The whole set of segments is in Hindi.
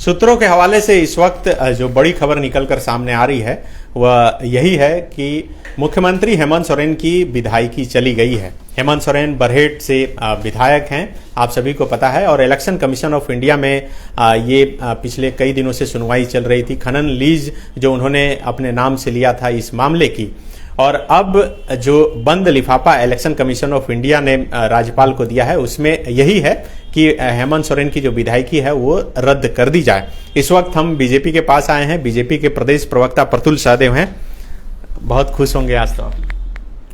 सूत्रों के हवाले से इस वक्त जो बड़ी खबर निकलकर सामने आ रही है वह यही है कि मुख्यमंत्री हेमंत सोरेन की विधायकी चली गई है। हेमंत सोरेन बरहेट से विधायक हैं, आप सभी को पता है, और इलेक्शन कमीशन ऑफ इंडिया में ये पिछले कई दिनों से सुनवाई चल रही थी। खनन लीज जो उन्होंने अपने नाम से लिया था इस मामले की, और अब जो बंद लिफाफा इलेक्शन कमीशन ऑफ इंडिया ने राज्यपाल को दिया है उसमें यही है कि हेमंत सोरेन की जो विधायकी है वो रद्द कर दी जाए। इस वक्त हम बीजेपी के पास आए हैं। बीजेपी के प्रदेश प्रवक्ता प्रतुल सहदेव हैं। बहुत खुश होंगे आज तो आप।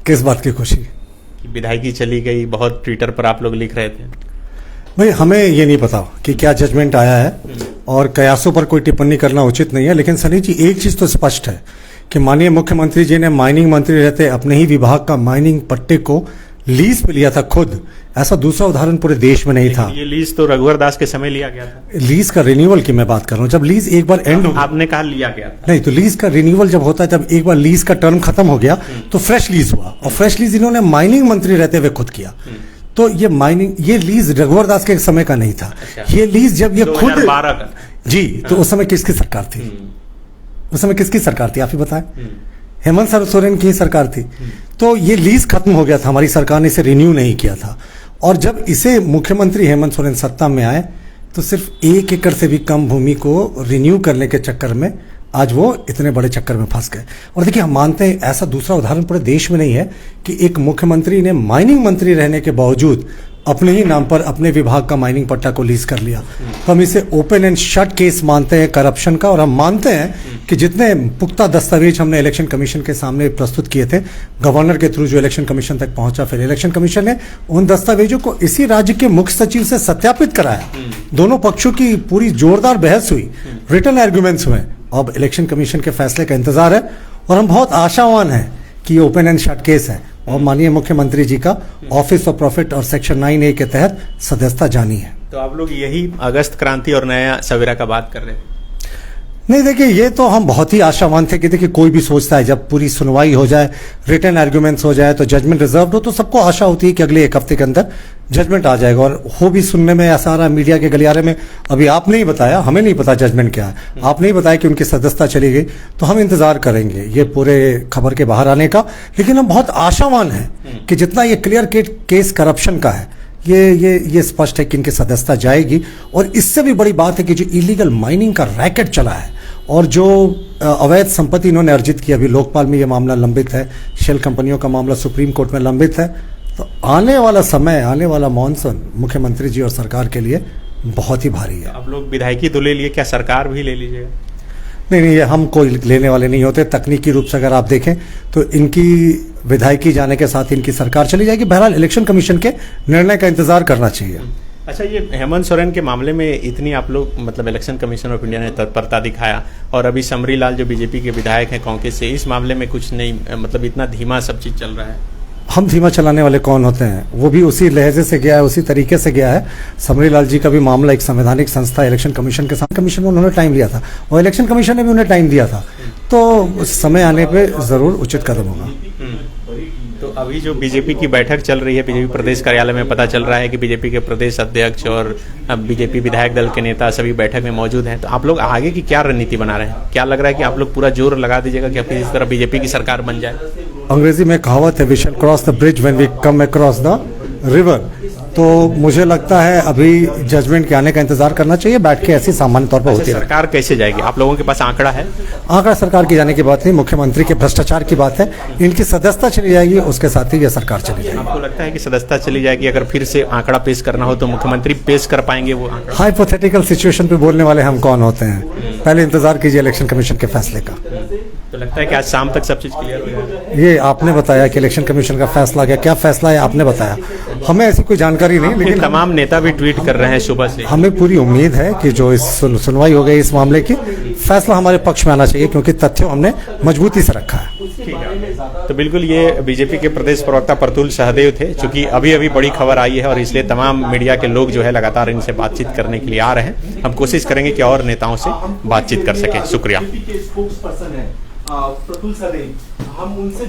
किस बात की खुशी? कि विधायकी चली गई, बहुत ट्विटर पर आप लोग लिख रहे थे। भाई हमें ये नहीं पता कि क्या जजमेंट आया है और कयासों पर कोई टिप्पणी करना उचित नहीं है, लेकिन सनी जी एक चीज तो स्पष्ट है कि माननीय मुख्यमंत्री जी ने माइनिंग मंत्री रहते अपने ही विभाग का माइनिंग पट्टे को लीज पे लिया था खुद। ऐसा दूसरा उदाहरण पूरे देश में नहीं था। ये लीज तो रघुवर दास के समय लिया गया था। लीज का रिन्यूअल की मैं बात कर रहा हूँ। जब लीज एक बार एंड हो, आपने कहा लिया गया था। नहीं, तो लीज का रिन्यूअल जब होता है, जब एक बार लीज का टर्म खत्म हो गया तो फ्रेश लीज हुआ, और फ्रेश लीज इन्होंने माइनिंग मंत्री रहते हुए खुद किया। तो ये लीज रघुवर दास के समय का नहीं था। ये लीज जब ये खुद 2012 का जी, तो उस समय किसकी सरकार थी? उस समय किसकी सरकार थी आप ही बताएं? हेमंत सोरेन की सरकार थी। तो ये लीज खत्म हो गया था, हमारी सरकार ने इसे रिन्यू नहीं किया था, और जब इसे मुख्यमंत्री हेमंत सोरेन सत्ता में आए तो सिर्फ 1 एकड़ से भी कम भूमि को रिन्यू करने के चक्कर में आज वो इतने बड़े चक्कर में फंस गए। और देखिए, हम मानते हैं ऐसा दूसरा उदाहरण पूरे देश में नहीं है कि एक मुख्यमंत्री ने माइनिंग मंत्री रहने के बावजूद अपने ही नाम पर अपने विभाग का माइनिंग पट्टा को लीज कर लिया। तो हम इसे ओपन एंड शट केस मानते हैं करप्शन का, और हम मानते हैं कि जितने पुख्ता दस्तावेज हमने इलेक्शन कमीशन के सामने प्रस्तुत किए थे, गवर्नर के थ्रू जो इलेक्शन कमीशन तक पहुंचा, फिर इलेक्शन कमीशन ने उन दस्तावेजों को इसी राज्य के मुख्य सचिव से सत्यापित कराया। दोनों पक्षों की पूरी जोरदार बहस हुई, रिटन आर्ग्यूमेंट्स हुए। अब इलेक्शन कमीशन के फैसले का इंतजार है, और हम बहुत आशावान हैं कि ओपन एंड शट केस है, और माननीय मुख्यमंत्री जी का ऑफिस ऑफ प्रॉफिट और सेक्शन 9A के तहत सदस्यता जानी है। तो आप लोग यही अगस्त क्रांति और नया सवेरा का बात कर रहे हैं? नहीं, देखिए, ये तो हम बहुत ही आशावान थे कि देखिए कोई भी सोचता है जब पूरी सुनवाई हो जाए, रिटन आर्ग्यूमेंट्स हो जाए, तो जजमेंट रिजर्व हो, तो सबको आशा होती है कि अगले 1 हफ्ते के अंदर जजमेंट आ जाएगा। और हो भी सुनने में ऐसा आ रहा, मीडिया के गलियारे में अभी आपने ही बताया, हमें नहीं पता जजमेंट क्या है, आपने ही बताया कि उनकी सदस्यता चली गई, तो हम इंतजार करेंगे ये पूरे खबर के बाहर आने का। लेकिन हम बहुत आशावान हैं कि जितना ये क्लियर केस करप्शन का है, ये स्पष्ट है कि इनकी सदस्यता जाएगी। और इससे भी बड़ी बात है कि जो इलीगल माइनिंग का रैकेट चला है और जो अवैध संपत्ति इन्होंने अर्जित की, अभी लोकपाल में ये मामला लंबित है, शेल कंपनियों का मामला सुप्रीम कोर्ट में लंबित है। तो आने वाला समय, आने वाला मॉनसून मुख्यमंत्री जी और सरकार के लिए बहुत ही भारी है। आप लोग विधायकी तो ले लिए, क्या सरकार भी ले लीजिएगा? नहीं, ये हम कोई लेने वाले नहीं होते। तकनीकी रूप से अगर आप देखें तो इनकी विधायकी जाने के साथ इनकी सरकार चली जाएगी। बहरहाल इलेक्शन कमीशन के निर्णय का इंतजार करना चाहिए। अच्छा, ये हेमंत सोरेन के मामले में इतनी आप लोग मतलब इलेक्शन कमीशन ऑफ इंडिया ने तत्परता दिखाया, और अभी समरी लाल जो बीजेपी के विधायक हैं कांग्रेस से, इस मामले में कुछ नहीं, मतलब इतना धीमा सब चीज चल रहा है। हम धीमा चलाने वाले कौन होते हैं? वो भी उसी लहजे से गया है, उसी तरीके से गया है। समरी लाल जी का भी मामला एक संवैधानिक संस्था इलेक्शन कमीशन के साथ, कमीशन में उन्होंने टाइम लिया था और इलेक्शन कमीशन ने भी उन्हें टाइम दिया था, तो समय आने पे जरूर उचित कदम होगा। तो अभी जो बीजेपी की बैठक चल रही है बीजेपी प्रदेश कार्यालय में, पता चल रहा है कि बीजेपी के प्रदेश अध्यक्ष और बीजेपी विधायक दल के नेता सभी बैठक में मौजूद हैं। तो आप लोग आगे की क्या रणनीति बना रहे हैं? क्या लग रहा है कि आप लोग पूरा जोर लगा दीजिएगा कि अपनी इस तरह बीजेपी की सरकार बन जाए? अंग्रेजी में कहावत है, we shall cross the bridge when we come across the river. तो मुझे लगता है अभी जजमेंट के आने का इंतजार करना चाहिए। बैठ के ऐसी सामान्य तौर पर होती है। सरकार कैसे जाएगी? आप लोगों के पास आंकड़ा है? आंकड़ा सरकार की जाने की बात नहीं, मुख्यमंत्री के भ्रष्टाचार की बात है। इनकी सदस्यता चली जाएगी, उसके साथ ही यह सरकार चली जाएगी। आपको लगता है कि सदस्यता चली जाएगी? अगर फिर से आंकड़ा पेश करना हो तो मुख्यमंत्री पेश कर पाएंगे वो आंकड़ा? हाइपोथेटिकल सिचुएशन पे बोलने वाले हम कौन होते हैं? पहले इंतजार कीजिए इलेक्शन कमीशन के फैसले का। तो लगता है कि आज शाम तक सब चीज क्लियर हो जाएगी? ये आपने बताया कि इलेक्शन कमीशन का फैसला गया, क्या फैसला है आपने बताया, हमें ऐसी कोई जानकारी नहीं। लेकिन तमाम नेता भी ट्वीट कर रहे हैं सुबह से। हमें पूरी उम्मीद है कि जो इस सुनवाई हो गई इस मामले की, फैसला हमारे पक्ष में आना चाहिए, क्योंकि तथ्यों हमने मजबूती से रखा है। तो बिल्कुल, ये बीजेपी के प्रदेश प्रवक्ता प्रतुल सहदेव थे। चूंकि अभी अभी बड़ी खबर आई है और इसलिए तमाम मीडिया के लोग जो है लगातार इनसे बातचीत करने के लिए आ रहे हैं। हम कोशिश करेंगे कि और नेताओं से बातचीत कर सकें। शुक्रिया। प्रतुल सहदेव, हम उनसे